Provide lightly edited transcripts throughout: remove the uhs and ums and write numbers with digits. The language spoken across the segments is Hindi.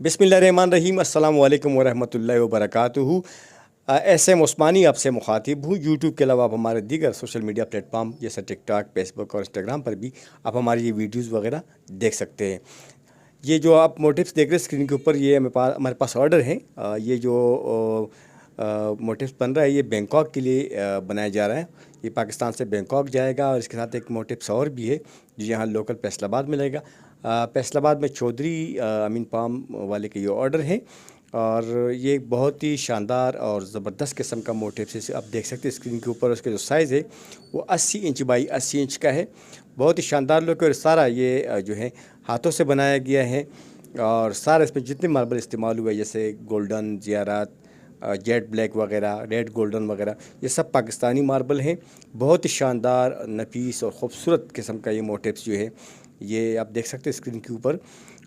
बिस्मिल्लाहिर्रहमानिर्रहीम अस्सलाम वालेकुम वरहमतुल्लाहि वबरकातुहू। एसएम उस्मानी आपसे मुखातिब हूँ। यूट्यूब के अलावा आप हमारे दीगर सोशल मीडिया प्लेटफॉर्म जैसे टिकटॉक, फेसबुक और इंस्टाग्राम पर भी आप हमारी ये वीडियोज़ वगैरह देख सकते हैं। ये जो आप मोटिव्स देख रहे हैं स्क्रीन के ऊपर, ये हमारे पास ऑर्डर है। ये जो मोटिव्स बन रहा है ये बैंकॉक के लिए बनाया जा रहा है। ये पाकिस्तान से बैंकॉक जाएगा और इसके साथ एक मोटिव्स और भी है जो यहाँ लोकल फैसलाबाद मिलेगा। फैसलाबाद में चौधरी अमीन पाम वाले के ये ऑर्डर है और ये बहुत ही शानदार और ज़बरदस्त किस्म का मोटिव्स है। आप देख सकते हैं स्क्रीन के ऊपर उसके जो साइज़ है वो 80 इंच बाई 80 इंच का है। बहुत ही शानदार लुक है और सारा ये जो है हाथों से बनाया गया है और सारा इसमें जितने मार्बल इस्तेमाल हुए जैसे गोल्डन, जियारात, जेट ब्लैक वगैरह, रेड गोल्डन वगैरह, ये सब पाकिस्तानी मार्बल हैं। बहुत ही शानदार, नफीस और ख़ूबसूरत किस्म का ये मोटिव्स जो है ये आप देख सकते हैं स्क्रीन के ऊपर।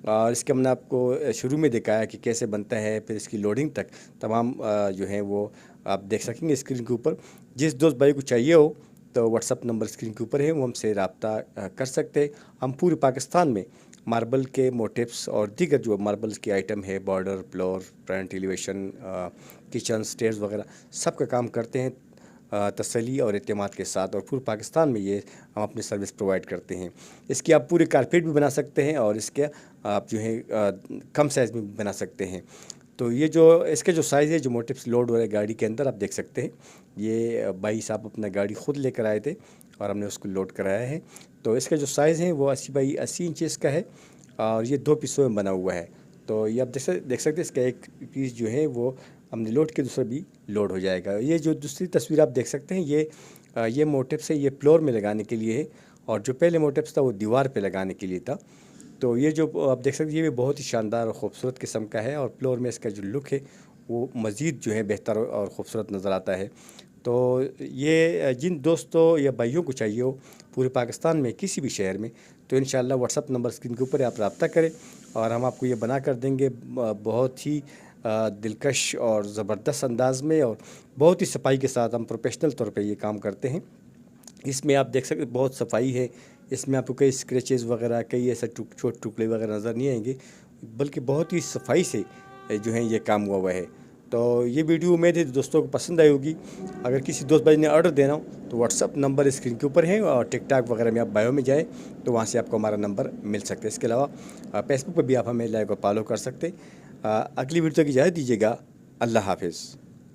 और इसके हमने आपको शुरू में दिखाया कि कैसे बनता है, फिर इसकी लोडिंग तक तमाम जो है वो आप देख सकेंगे स्क्रीन के ऊपर। जिस दोस्त भाई को चाहिए हो तो व्हाट्सअप नंबर स्क्रीन के ऊपर है, वो हमसे रब्ता कर सकते हैं। हम पूरे पाकिस्तान में मार्बल के मोटिव्स और दीगर जो मार्बल्स के आइटम है, border, floor, front elevation, kitchen, stairs वगैरह सब का काम करते हैं तसल्ली और एतमाद के साथ। और पूरे पाकिस्तान में ये हम अपनी सर्विस प्रोवाइड करते हैं। इसकी आप पूरे कारपेट भी बना सकते हैं और इसके आप जो है कम साइज़ में भी बना सकते हैं। तो ये जो इसके जो साइज़ है, जो मोटिव्स लोड हो रहे गाड़ी के अंदर, आप देख सकते हैं। ये भाई साहब अपना गाड़ी ख़ुद लेकर आए थे और हमने उसको लोड कराया है। तो इसका जो साइज़ है वो 80 बाई 80 इंचेस का है और ये 2 पीसों में बना हुआ है। तो ये आप देख सकते हैं इसका एक पीस जो है वो हमने लोड के दूसरा भी लोड हो जाएगा। ये जो दूसरी तस्वीर आप देख सकते हैं ये मोटिव्स है, ये फ्लोर में लगाने के लिए है और जो पहले मोटिव्स था वो दीवार पे लगाने के लिए था। तो ये जो आप देख सकते हैं ये भी बहुत ही शानदार और ख़ूबसूरत किस्म का है और फ्लोर में इसका जो लुक है वो मज़ीद जो है बेहतर और ख़ूबसूरत नज़र आता है। तो ये जिन दोस्तों या भाइयों को चाहिए हो पूरे पाकिस्तान में किसी भी शहर में, तो इंशाल्लाह व्हाट्सअप नंबर स्क्रीन के ऊपर आप रब्ता करें और हम आपको ये बना कर देंगे बहुत ही दिलकश और ज़बरदस्त अंदाज में और बहुत ही सफाई के साथ। हम प्रोफेशनल तौर पे ये काम करते हैं। इसमें आप देख सकते बहुत सफाई है, इसमें आपको कई स्क्रैचेस वगैरह, कई ऐसे छोटे टुकड़े वगैरह नज़र नहीं आएंगे, बल्कि बहुत ही सफाई से जो है ये काम हुआ है। तो ये वीडियो उम्मीद है दोस्तों को पसंद आई होगी। अगर किसी दोस्त भाई ने ऑर्डर देना हो तो व्हाट्सअप नंबर स्क्रीन के ऊपर है और टिकटॉक वगैरह में आप बायो में जाएँ तो वहाँ से आपको हमारा नंबर मिल सकता है। इसके अलावा फेसबुक पर भी आप हमें लाइक और फॉलो कर सकते। अगली वीडियो की इजाज़त दीजिएगा। अल्लाह हाफिज़।